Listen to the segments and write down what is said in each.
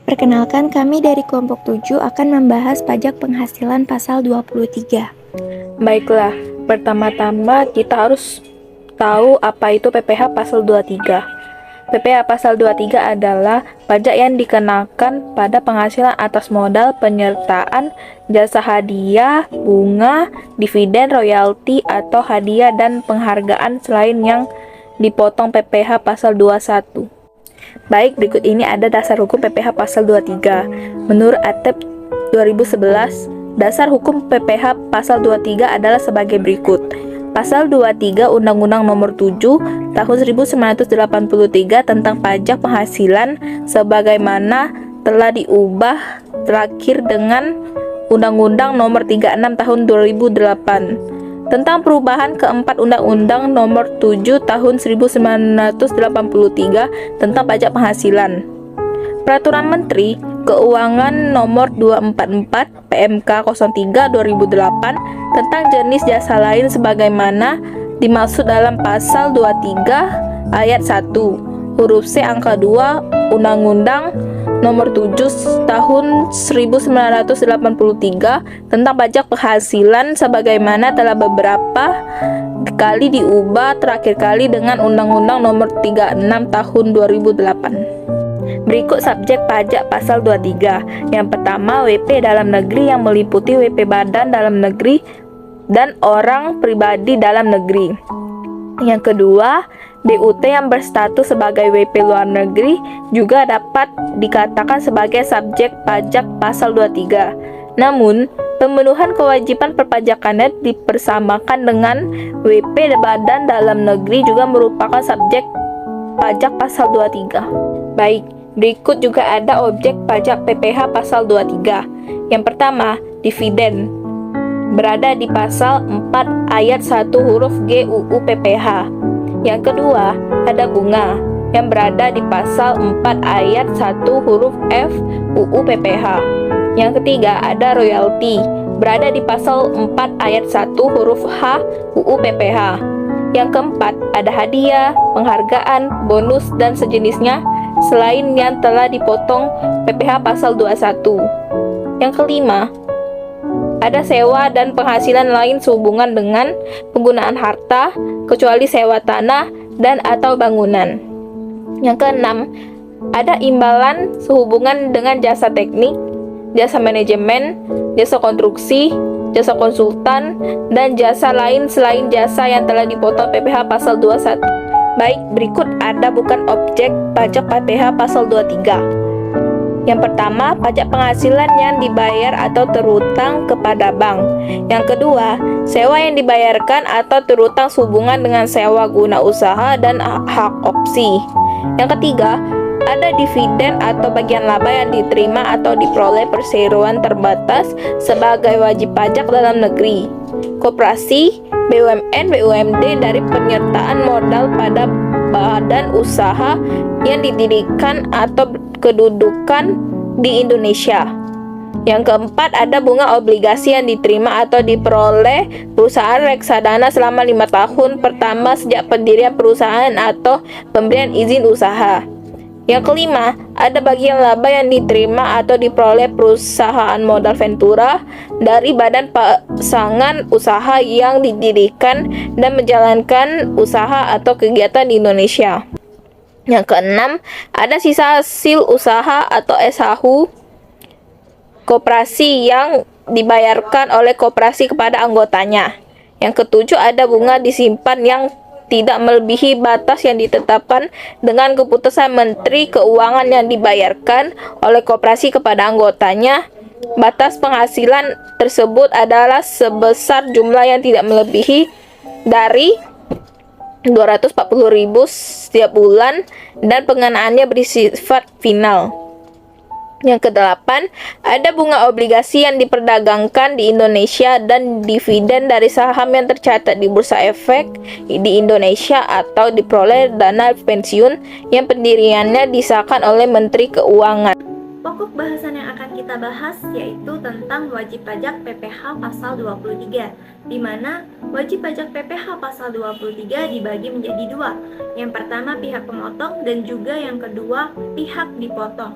Perkenalkan, kami dari kelompok 7 akan membahas pajak penghasilan pasal 23. Baiklah, pertama-tama kita harus tahu apa itu PPh pasal 23. PPh pasal 23 adalah pajak yang dikenakan pada penghasilan atas modal, penyertaan, jasa hadiah, bunga, dividen, royalti, atau hadiah dan penghargaan selain yang dipotong PPh pasal 21. Baik, berikut ini ada dasar hukum PPh pasal 23. Menurut ATEP 2011, dasar hukum PPh pasal 23 adalah sebagai berikut. Pasal 23 Undang-Undang Nomor 7 Tahun 1983 tentang pajak penghasilan sebagaimana telah diubah terakhir dengan Undang-Undang Nomor 36 Tahun 2008 tentang perubahan keempat Undang-Undang Nomor 7 Tahun 1983 tentang pajak penghasilan. Peraturan Menteri Keuangan Nomor 244 PMK 03 2008 tentang jenis jasa lain sebagaimana dimaksud dalam pasal 23 ayat 1 huruf C angka 2 Undang-Undang Nomor 7 Tahun 1983 tentang pajak penghasilan sebagaimana telah beberapa kali diubah terakhir kali dengan Undang-Undang Nomor 36 Tahun 2008. Berikut subjek pajak pasal 23. Yang pertama, WP dalam negeri yang meliputi WP badan dalam negeri dan orang pribadi dalam negeri. Yang kedua, BUT yang berstatus sebagai WP luar negeri juga dapat dikatakan sebagai subjek pajak pasal 23. Namun, pemenuhan kewajiban perpajakannya dipersamakan dengan WP badan dalam negeri juga merupakan subjek pajak pasal 23. Baik, berikut juga ada objek pajak PPh pasal 23. Yang pertama, dividen. Berada di pasal 4 ayat 1 huruf G UU PPh. Yang kedua, ada bunga yang berada di pasal 4 ayat 1 huruf F UU PPh. Yang ketiga, ada royalti berada di pasal 4 ayat 1 huruf H UU PPh. Yang keempat, ada hadiah, penghargaan, bonus, dan sejenisnya selain yang telah dipotong PPh pasal 21. Yang kelima, ada sewa dan penghasilan lain sehubungan dengan penggunaan harta, kecuali sewa tanah dan atau bangunan. Yang keenam, ada imbalan sehubungan dengan jasa teknik, jasa manajemen, jasa konstruksi, jasa konsultan, dan jasa lain selain jasa yang telah dipotong PPh pasal 21. Baik, berikut ada bukan objek pajak PPh pasal 23. Yang pertama, pajak penghasilan yang dibayar atau terutang kepada bank. Yang kedua, sewa yang dibayarkan atau terutang sehubungan dengan sewa guna usaha dan hak opsi. Yang ketiga, ada dividen atau bagian laba yang diterima atau diperoleh perseroan terbatas sebagai wajib pajak dalam negeri, koperasi, BUMN, BUMD dari penyertaan modal pada badan usaha yang didirikan atau kedudukan di Indonesia. Yang keempat, ada bunga obligasi yang diterima atau diperoleh perusahaan reksadana selama 5 tahun pertama sejak pendirian perusahaan atau pemberian izin usaha. Yang kelima, ada bagian laba yang diterima atau diperoleh perusahaan modal ventura dari badan pasangan usaha yang didirikan dan menjalankan usaha atau kegiatan di Indonesia. Yang keenam, ada sisa hasil usaha atau SHU koperasi yang dibayarkan oleh koperasi kepada anggotanya. Yang ketujuh, ada bunga disimpan yang tidak melebihi batas yang ditetapkan dengan keputusan Menteri Keuangan yang dibayarkan oleh koperasi kepada anggotanya. Batas penghasilan tersebut adalah sebesar jumlah yang tidak melebihi dari 240.000 setiap bulan dan pengenaannya bersifat final. Yang kedelapan, ada bunga obligasi yang diperdagangkan di Indonesia dan dividen dari saham yang tercatat di Bursa Efek di Indonesia atau diperoleh dana pensiun yang pendiriannya disahkan oleh Menteri Keuangan. Pokok bahasan yang akan kita bahas yaitu tentang wajib pajak PPh pasal 23, di mana wajib pajak PPh pasal 23 dibagi menjadi dua. Yang pertama pihak pemotong dan juga yang kedua pihak dipotong.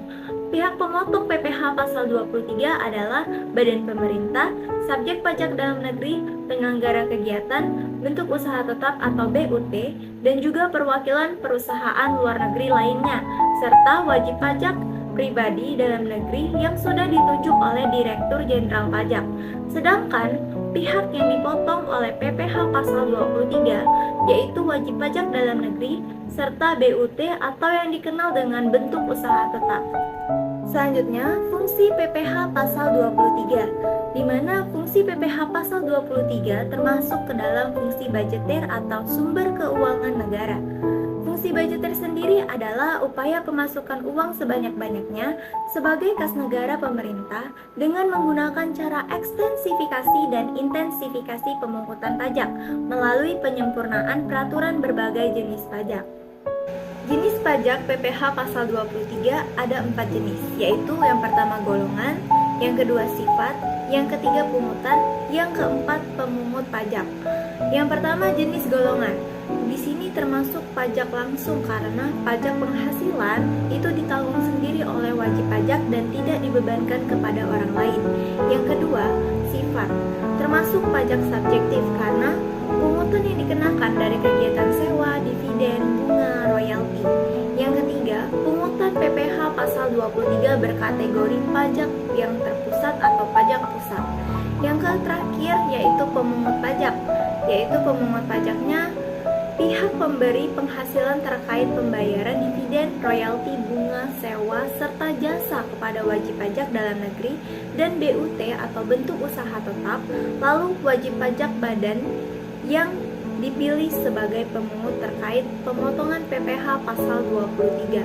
Pihak pemotong PPh pasal 23 adalah badan pemerintah, subjek pajak dalam negeri, penyelenggara kegiatan, bentuk usaha tetap atau BUT, dan juga perwakilan perusahaan luar negeri lainnya, serta wajib pajak pribadi dalam negeri yang sudah ditunjuk oleh Direktur Jenderal Pajak. Sedangkan pihak yang dipotong oleh PPh pasal 23 yaitu wajib pajak dalam negeri serta BUT atau yang dikenal dengan bentuk usaha tetap. Selanjutnya, fungsi PPh pasal 23, di mana fungsi PPh pasal 23 termasuk ke dalam fungsi budgeter atau sumber keuangan negara. Fungsi budgeter sendiri adalah upaya pemasukan uang sebanyak-banyaknya sebagai kas negara pemerintah dengan menggunakan cara ekstensifikasi dan intensifikasi pemungutan pajak melalui penyempurnaan peraturan berbagai jenis pajak. Jenis pajak PPh pasal 23 ada 4 jenis, yaitu yang pertama golongan, yang kedua sifat, yang ketiga pungutan, yang keempat pemungut pajak. Yang pertama jenis golongan. Di sini termasuk pajak langsung karena pajak penghasilan itu ditanggung sendiri oleh wajib pajak dan tidak dibebankan kepada orang lain. Yang kedua, sifat. Termasuk pajak subjektif karena pungutan yang dikenakan dari kegiatan sewa, dividen, bunga, royalti. Yang ketiga, pungutan PPh pasal 23 berkategori pajak yang terpusat atau pajak pusat. Yang terakhir yaitu pemungut pajak, yaitu pemungut pajaknya pihak pemberi penghasilan terkait pembayaran dividen, royalti, bunga, sewa, serta jasa kepada wajib pajak dalam negeri dan BUT atau bentuk usaha tetap, lalu wajib pajak badan yang dipilih sebagai pemungut terkait pemotongan PPh pasal 23.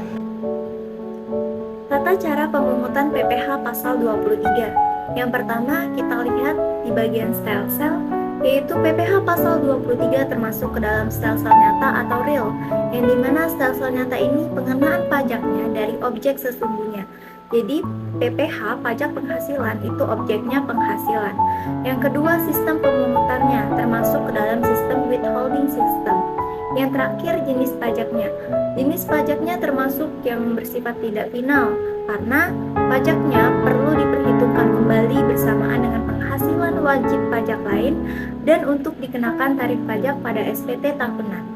Tata cara pemungutan PPh pasal 23. Yang pertama kita lihat di bagian style cell, yaitu PPh pasal 23 termasuk ke dalam style cell nyata atau real, yang dimana style cell nyata ini pengenaan pajaknya dari objek sesungguhnya. Jadi PPh pajak penghasilan itu objeknya penghasilan. Yang kedua sistem pemungutannya termasuk ke dalam sistem withholding system. Yang terakhir jenis pajaknya. Jenis pajaknya termasuk yang bersifat tidak final karena pajaknya perlu diperhitungkan kembali bersamaan dengan penghasilan wajib pajak lain dan untuk dikenakan tarif pajak pada SPT tahunan.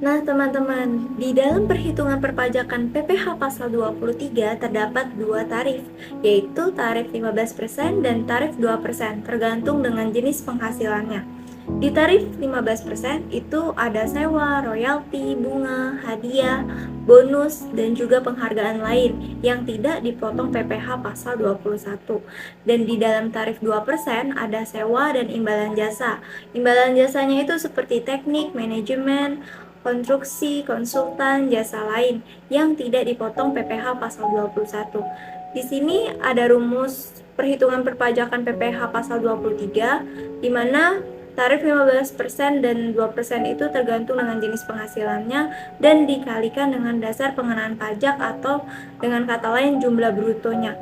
Nah teman-teman, di dalam perhitungan perpajakan PPh pasal 23 terdapat dua tarif, yaitu tarif 15% dan tarif 2% tergantung dengan jenis penghasilannya. Di tarif 15% itu ada sewa, royalti, bunga, hadiah, bonus, dan juga penghargaan lain yang tidak dipotong PPh pasal 21. Dan di dalam tarif 2% ada sewa dan imbalan jasa. Imbalan jasanya itu seperti teknik, manajemen, konstruksi, konsultan, jasa lain yang tidak dipotong PPh pasal 21. Di sini ada rumus perhitungan perpajakan PPh pasal 23 di mana tarif 15% dan 2% itu tergantung dengan jenis penghasilannya dan dikalikan dengan dasar pengenaan pajak atau dengan kata lain jumlah brutonya.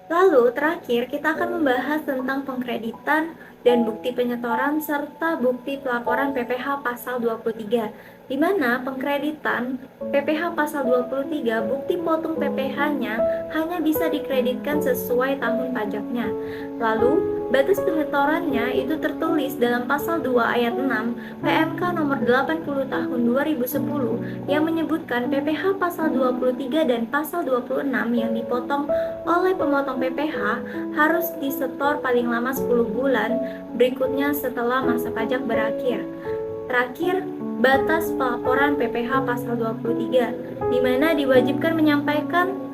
Lalu terakhir kita akan membahas tentang pengkreditan dan bukti penyetoran serta bukti pelaporan PPh pasal 23, di mana pengkreditan PPh pasal 23 bukti potong PPh-nya hanya bisa dikreditkan sesuai tahun pajaknya. Lalu batas penyetorannya itu tertulis dalam pasal 2 ayat 6 PMK nomor 80 tahun 2010 yang menyebutkan PPh pasal 23 dan pasal 26 yang dipotong oleh pemotong PPh harus disetor paling lama 10 bulan berikutnya setelah masa pajak berakhir. Terakhir, batas pelaporan PPh pasal 23 di mana diwajibkan menyampaikan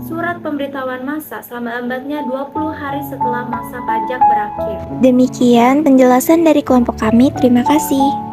surat pemberitahuan masa selambat-lambatnya 20 hari setelah masa pajak berakhir. Demikian penjelasan dari kelompok kami. Terima kasih.